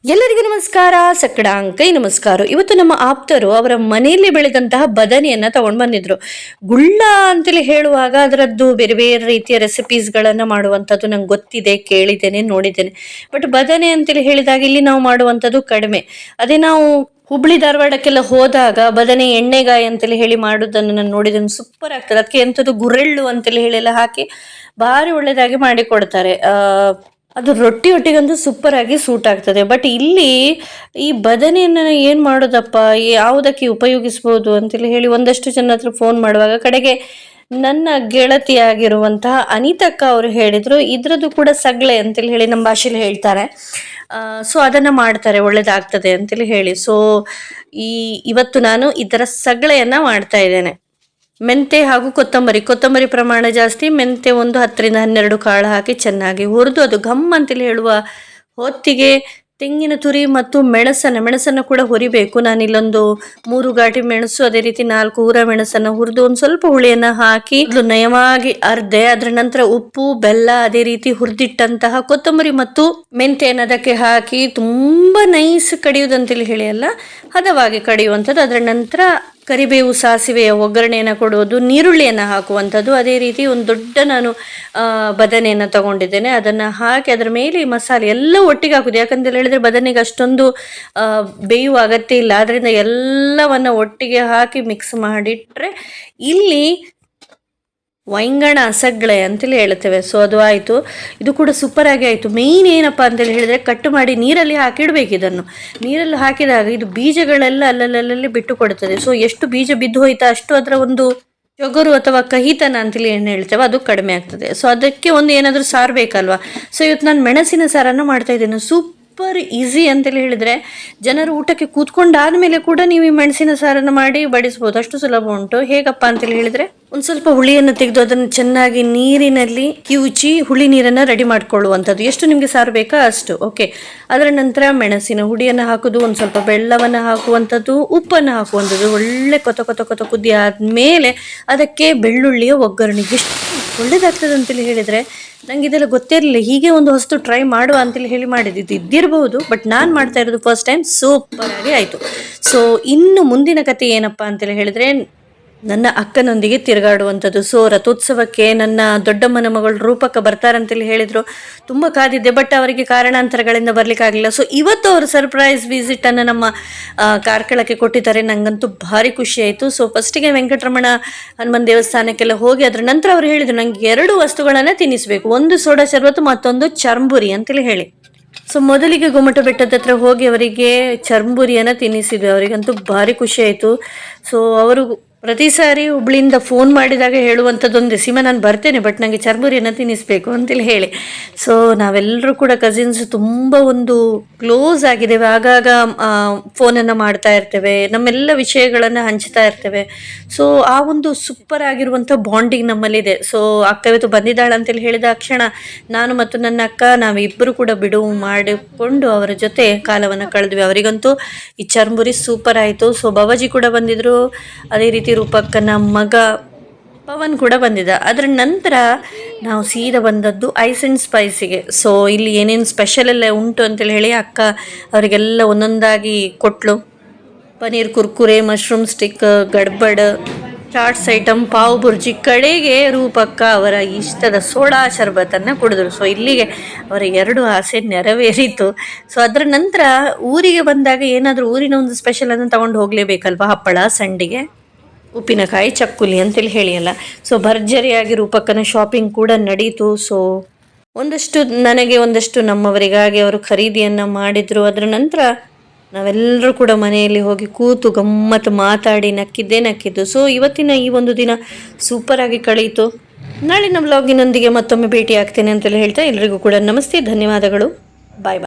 ಎಲ್ಲರಿಗೂ ನಮಸ್ಕಾರ. ಸಕ್ಕಡಾಂಕೈ ನಮಸ್ಕಾರ. ಇವತ್ತು ನಮ್ಮ ಆಪ್ತರು ಅವರ ಮನೆಯಲ್ಲಿ ಬೆಳೆದಂತಹ ಬದನೆಯನ್ನ ತಗೊಂಡು ಬಂದಿದ್ರು. ಗುಳ್ಳ ಅಂತೇಳಿ ಹೇಳುವಾಗ ಅದರದ್ದು ಬೇರೆ ಬೇರೆ ರೀತಿಯ ರೆಸಿಪೀಸ್ಗಳನ್ನ ಮಾಡುವಂಥದ್ದು ನಂಗೆ ಗೊತ್ತಿದೆ, ಕೇಳಿದ್ದೇನೆ, ನೋಡಿದ್ದೇನೆ. ಬಟ್ ಬದನೆ ಅಂತೇಳಿ ಹೇಳಿದಾಗ ಇಲ್ಲಿ ನಾವು ಮಾಡುವಂಥದ್ದು ಕಡಿಮೆ. ಅದೇ ನಾವು ಹುಬ್ಳಿ ಧಾರವಾಡಕ್ಕೆಲ್ಲ ಹೋದಾಗ ಬದನೆ ಎಣ್ಣೆಗಾಯಿ ಅಂತೇಳಿ ಹೇಳಿ ಮಾಡೋದನ್ನು ನಾನು ನೋಡಿದ್ದೇನೆ. ಸೂಪರ್ ಆಗ್ತದೆ. ಅದಕ್ಕೆ ಎಂಥದ್ದು ಗುರೆಳ್ಳು ಅಂತೇಳಿ ಹೇಳಿ ಎಲ್ಲ ಹಾಕಿ ಭಾರಿ ಒಳ್ಳೇದಾಗಿ ಮಾಡಿ ಕೊಡ್ತಾರೆ. ಅದು ರೊಟ್ಟಿ ಒಟ್ಟಿಗಂತೂ ಸೂಪರ್ ಆಗಿ ಸೂಟ್ ಆಗ್ತದೆ. ಬಟ್ ಇಲ್ಲಿ ಈ ಬದನೆಯನ್ನು ಏನು ಮಾಡೋದಪ್ಪ, ಯಾವುದಕ್ಕೆ ಉಪಯೋಗಿಸ್ಬೋದು ಅಂತೇಳಿ ಹೇಳಿ ಒಂದಷ್ಟು ಜನ ಹತ್ರ ಫೋನ್ ಮಾಡುವಾಗ ಕಡೆಗೆ ನನ್ನ ಗೆಳತಿಯಾಗಿರುವಂತಹ ಅನಿತಕ್ಕ ಅವರು ಹೇಳಿದ್ರು, ಇದ್ರದ್ದು ಕೂಡ ಸಗಳೆ ಅಂತೇಳಿ ಹೇಳಿ ನಮ್ಮ ಭಾಷೆಯಲ್ಲಿ ಹೇಳ್ತಾರೆ. ಸೊ ಅದನ್ನ ಮಾಡ್ತಾರೆ, ಒಳ್ಳೇದಾಗ್ತದೆ ಅಂತೇಳಿ ಹೇಳಿ. ಸೊ ಇವತ್ತು ನಾನು ಇದರ ಸಗಳೆಯನ್ನ ಮಾಡ್ತಾ ಇದ್ದೇನೆ. ಮೆಂತೆ ಹಾಗೂ ಕೊತ್ತಂಬರಿ ಪ್ರಮಾಣ ಜಾಸ್ತಿ. ಮೆಂತೆ ಒಂದು 10-12 ಕಾಳು ಹಾಕಿ ಚೆನ್ನಾಗಿ ಹುರಿದು ಅದು ಘಮ್ ಅಂತೇಳಿ ಹೇಳುವ ಹೊತ್ತಿಗೆ ತೆಂಗಿನ ತುರಿ ಮತ್ತು ಮೆಣಸನ್ನು ಕೂಡ ಹುರಿಬೇಕು. ನಾನಿಲ್ಲೊಂದು 3 ಘಾಟಿ ಮೆಣಸು, ಅದೇ ರೀತಿ 4 ಊರ ಮೆಣಸನ್ನು ಹುರಿದು ಒಂದು ಸ್ವಲ್ಪ ಹುಳಿಯನ್ನ ಹಾಕಿ ನಯವಾಗಿ ಅರ್ಧೆ. ಅದರ ನಂತರ ಉಪ್ಪು, ಬೆಲ್ಲ, ಅದೇ ರೀತಿ ಹುರಿದಿಟ್ಟಂತಹ ಕೊತ್ತಂಬರಿ ಮತ್ತು ಮೆಂತೆಯನ್ನು ಅದಕ್ಕೆ ಹಾಕಿ ತುಂಬಾ ನೈಸ್ ಕಡಿಯುವುದಂತೇಳಿ ಹೇಳಿ ಅಲ್ಲ, ಹದವಾಗಿ ಕಡಿಯುವಂಥದ್ದು. ಅದರ ನಂತರ ಕರಿಬೇವು, ಸಾಸಿವೆಯ ಒಗ್ಗರಣೆಯನ್ನು ಕೊಡುವುದು, ನೀರುಳ್ಳಿಯನ್ನು ಹಾಕುವಂಥದ್ದು. ಅದೇ ರೀತಿ ಒಂದು ದೊಡ್ಡ ನಾನು ಬದನೆಯನ್ನು ತಗೊಂಡಿದ್ದೇನೆ, ಅದನ್ನು ಹಾಕಿ ಅದರ ಮೇಲೆ ಮಸಾಲೆ ಎಲ್ಲ ಒಟ್ಟಿಗೆ ಹಾಕುದು. ಯಾಕಂತ ಹೇಳಿದ್ರೆ ಬದನೆಗೆ ಅಷ್ಟೊಂದು ಬೇಯುವ ಅಗತ್ಯ ಇಲ್ಲ. ಅದರಿಂದ ಎಲ್ಲವನ್ನ ಒಟ್ಟಿಗೆ ಹಾಕಿ ಮಿಕ್ಸ್ ಮಾಡಿಟ್ರೆ ಇಲ್ಲಿ ವೈಂಗಣ ಸಗಳೆ ಅಂತೇಳಿ ಹೇಳ್ತೇವೆ. ಸೊ ಅದು ಆಯಿತು. ಇದು ಕೂಡ ಸೂಪರ್ ಆಗಿ ಆಯಿತು. ಮೇಯ್ನ್ ಏನಪ್ಪ ಅಂತೇಳಿ ಹೇಳಿದ್ರೆ ಕಟ್ ಮಾಡಿ ನೀರಲ್ಲಿ ಹಾಕಿಡ್ಬೇಕು. ಇದನ್ನು ನೀರಲ್ಲಿ ಹಾಕಿದಾಗ ಇದು ಬೀಜಗಳೆಲ್ಲ ಅಲ್ಲಲ್ಲಿ ಬಿಟ್ಟು ಕೊಡುತ್ತದೆ. ಸೊ ಎಷ್ಟು ಬೀಜ ಬಿದ್ದು ಹೋಯ್ತಾ ಅಷ್ಟು ಅದರ ಒಂದು ಜೊಗರು ಅಥವಾ ಕಹಿತನ ಅಂತೇಳಿ ಏನು ಹೇಳ್ತೇವೆ ಅದು ಕಡಿಮೆ ಆಗ್ತದೆ. ಸೊ ಅದಕ್ಕೆ ಒಂದು ಏನಾದರೂ ಸಾರು ಬೇಕಲ್ವಾ. ಸೊ ಇವತ್ತು ನಾನು ಮೆಣಸಿನ ಸಾರನ್ನು ಮಾಡ್ತಾ ಇದ್ದೇನೆ. ಸೂಪರ್ ಈಸಿ ಅಂತೇಳಿ ಹೇಳಿದ್ರೆ ಜನರು ಊಟಕ್ಕೆ ಕೂತ್ಕೊಂಡಾದ್ಮೇಲೆ ಕೂಡ ನೀವು ಈ ಮೆಣಸಿನ ಸಾರನ್ನು ಮಾಡಿ ಬಡಿಸ್ಬೋದು, ಅಷ್ಟು ಸುಲಭ ಉಂಟು. ಹೇಗಪ್ಪ ಅಂತೇಳಿ ಹೇಳಿದ್ರೆ ಒಂದು ಸ್ವಲ್ಪ ಹುಳಿಯನ್ನು ತೆಗೆದು ಅದನ್ನು ಚೆನ್ನಾಗಿ ನೀರಿನಲ್ಲಿ ಕಿವುಚಿ ಹುಳಿ ನೀರನ್ನು ರೆಡಿ ಮಾಡ್ಕೊಳ್ಳುವಂಥದ್ದು. ಎಷ್ಟು ನಿಮಗೆ ಸಾರು ಬೇಕಾ ಅಷ್ಟು. ಓಕೆ. ಅದರ ನಂತರ ಮೆಣಸಿನ ಹುಡಿಯನ್ನು ಹಾಕೋದು, ಒಂದು ಸ್ವಲ್ಪ ಬೆಲ್ಲವನ್ನು ಹಾಕುವಂಥದ್ದು, ಉಪ್ಪನ್ನು ಹಾಕುವಂಥದ್ದು. ಒಳ್ಳೆ ಕೊತ ಕುದಿ ಆದಮೇಲೆ ಅದಕ್ಕೆ ಬೆಳ್ಳುಳ್ಳಿಯ ಒಗ್ಗರಣೆ ಎಷ್ಟು ಒಳ್ಳೇದಾಗ್ತದೆ ಅಂತೇಳಿ ಹೇಳಿದರೆ ನಂಗೆ ಇದೆಲ್ಲ ಗೊತ್ತಿರಲಿಲ್ಲ. ಹೀಗೆ ಒಂದು ಹೊಸತು ಟ್ರೈ ಮಾಡುವ ಅಂತೇಳಿ ಹೇಳಿ ಮಾಡಿದ್ದು ಇದ್ದಿರಬಹುದು. ಬಟ್ ನಾನು ಮಾಡ್ತಾ ಇರೋದು ಫಸ್ಟ್ ಟೈಮ್, ಸೂಪರ್ ಆಗಿ ಆಯಿತು. ಸೊ ಇನ್ನು ಮುಂದಿನ ಕತೆ ಏನಪ್ಪ ಅಂತೇಳಿ ಹೇಳಿದ್ರೆ ನನ್ನ ಅಕ್ಕನೊಂದಿಗೆ ತಿರುಗಾಡುವಂಥದ್ದು. ಸೊ ರಥೋತ್ಸವಕ್ಕೆ ನನ್ನ ದೊಡ್ಡಮ್ಮನ ಮಗಳು ರೂಪಕ್ಕ ಬರ್ತಾರಂತೇಳಿ ಹೇಳಿದ್ರು. ತುಂಬ ಕಾದಿದ್ದೆ, ಬಟ್ ಅವರಿಗೆ ಕಾರಣಾಂತರಗಳಿಂದ ಬರ್ಲಿಕ್ಕಾಗಲಿಲ್ಲ. ಸೊ ಇವತ್ತು ಅವರು ಸರ್ಪ್ರೈಸ್ ವಿಸಿಟನ್ನು ನಮ್ಮ ಕಾರ್ಕಳಕ್ಕೆ ಕೊಟ್ಟಿದ್ದಾರೆ. ನಂಗಂತೂ ಭಾರಿ ಖುಷಿ ಆಯಿತು. ಸೊ ಫಸ್ಟಿಗೆ ವೆಂಕಟರಮಣ ಹನುಮನ್ ದೇವಸ್ಥಾನಕ್ಕೆಲ್ಲ ಹೋಗಿ ಅದರ ನಂತರ ಅವರು ಹೇಳಿದ್ರು ನನಗೆ 2 ವಸ್ತುಗಳನ್ನು ತಿನ್ನಿಸ್ಬೇಕು, ಒಂದು ಸೋಡಾ ಶರ್ಬತ್ತು, ಮತ್ತೊಂದು ಚರ್ಂಬುರಿ ಅಂತೇಳಿ ಹೇಳಿ. ಸೊ ಮೊದಲಿಗೆ ಗೊಮ್ಮಟ ಬೆಟ್ಟದ ಹತ್ರ ಹೋಗಿ ಅವರಿಗೆ ಚರ್ಂಬುರಿಯನ್ನು ತಿನ್ನಿಸಿದ್ವಿ. ಅವರಿಗಂತೂ ಭಾರಿ ಖುಷಿ ಆಯಿತು. ಸೊ ಅವರು ಪ್ರತಿ ಸಾರಿ ಹುಬ್ಳಿಯಿಂದ ಫೋನ್ ಮಾಡಿದಾಗ ಹೇಳುವಂಥದ್ದೊಂದು, ಸೀಮಾ ನಾನು ಬರ್ತೇನೆ ಬಟ್ ನನಗೆ ಚರ್ಮುರಿಯನ್ನು ತಿನ್ನಿಸ್ಬೇಕು ಅಂತೇಳಿ ಹೇಳಿ. ಸೊ ನಾವೆಲ್ಲರೂ ಕೂಡ ಕಸಿನ್ಸ್ ತುಂಬ ಒಂದು ಕ್ಲೋಸ್ ಆಗಿದ್ದೇವೆ. ಆಗಾಗ ಫೋನನ್ನು ಮಾಡ್ತಾ ಇರ್ತೇವೆ, ನಮ್ಮೆಲ್ಲ ವಿಷಯಗಳನ್ನು ಹಂಚ್ತಾ ಇರ್ತೇವೆ. ಸೊ ಆ ಒಂದು ಸೂಪರ್ ಆಗಿರುವಂಥ ಬಾಂಡಿಂಗ್ ನಮ್ಮಲ್ಲಿದೆ. ಸೊ ಅಕ್ಕ ಇವತ್ತು ಬಂದಿದ್ದಾಳೆ ಅಂತೇಳಿ ಹೇಳಿದ ಕ್ಷಣ ನಾನು ಮತ್ತು ನನ್ನ ಅಕ್ಕ ನಾವಿಬ್ಬರು ಕೂಡ ಬಿಡುವು ಮಾಡಿಕೊಂಡು ಅವರ ಜೊತೆ ಕಾಲವನ್ನು ಕಳೆದ್ವಿ. ಅವರಿಗಂತೂ ಈ ಚರ್ಮುರಿ ಸೂಪರ್ ಆಯಿತು. ಸೊ ಬಾಬಾಜಿ ಕೂಡ ಬಂದಿದ್ರು, ಅದೇ ರೀತಿ ರೂಪಕ್ಕನ ಮಗ ಪವನ್ ಕೂಡ ಬಂದಿದ್ದ. ಅದರ ನಂತರ ನಾವು ಸೀದಾ ಬಂದದ್ದು ಐಸ್ ಆ್ಯಂಡ್ ಸ್ಪೈಸಿಗೆ. ಸೊ ಇಲ್ಲಿ ಏನೇನು ಸ್ಪೆಷಲ್ ಎಲ್ಲ ಉಂಟು ಅಂತೇಳಿ ಹೇಳಿ ಅಕ್ಕ ಅವರಿಗೆಲ್ಲ ಒಂದೊಂದಾಗಿ ಕೊಟ್ಲು. ಪನೀರ್ ಕುರ್ಕುರೆ, ಮಶ್ರೂಮ್ ಸ್ಟಿಕ್, ಗಡ್ಬಡ್, ಚಾಟ್ಸ್ ಐಟಮ್, ಪಾವ್ ಬುರ್ಜಿ, ಕಡೆಗೆ ರೂಪಕ್ಕ ಅವರ ಇಷ್ಟದ ಸೋಡಾ ಶರ್ಬತ್ತನ್ನು ಕುಡಿದ್ರು. ಸೊ ಇಲ್ಲಿಗೆ ಅವರ 2 ಆಸೆ ನೆರವೇರಿತು. ಸೊ ಅದರ ನಂತರ ಊರಿಗೆ ಬಂದಾಗ ಏನಾದರೂ ಊರಿನ ಒಂದು ಸ್ಪೆಷಲನ್ನು ತಗೊಂಡು ಹೋಗಲೇಬೇಕಲ್ವ, ಹಪ್ಪಳ, ಸಂಡಿಗೆ, ಉಪ್ಪಿನಕಾಯಿ, ಚಕ್ಕುಲಿ ಅಂತೇಳಿ ಹೇಳಿ ಅಲ್ಲ. ಸೊ ಭರ್ಜರಿಯಾಗಿ ರೂಪಕ್ಕನ ಶಾಪಿಂಗ್ ಕೂಡ ನಡೀತು. ಸೊ ಒಂದಷ್ಟು ನನಗೆ, ಒಂದಷ್ಟು ನಮ್ಮವರಿಗಾಗಿ ಅವರು ಖರೀದಿಯನ್ನು ಮಾಡಿದರು. ಅದರ ನಂತರ ನಾವೆಲ್ಲರೂ ಕೂಡ ಮನೆಯಲ್ಲಿ ಹೋಗಿ ಕೂತು ಗಮ್ಮತ್ತು ಮಾತಾಡಿ ನಕ್ಕಿದ್ದು. ಸೊ ಇವತ್ತಿನ ಈ ಒಂದು ದಿನ ಸೂಪರ್ ಆಗಿ ಕಳೀತು. ನಾಳಿನ ವ್ಲಾಗಿನೊಂದಿಗೆ ಮತ್ತೊಮ್ಮೆ ಭೇಟಿ ಆಗ್ತೇನೆ ಅಂತೇಳಿ ಹೇಳ್ತಾ ಎಲ್ಲರಿಗೂ ಕೂಡ ನಮಸ್ತೆ, ಧನ್ಯವಾದಗಳು, ಬಾಯ್ ಬಾಯ್.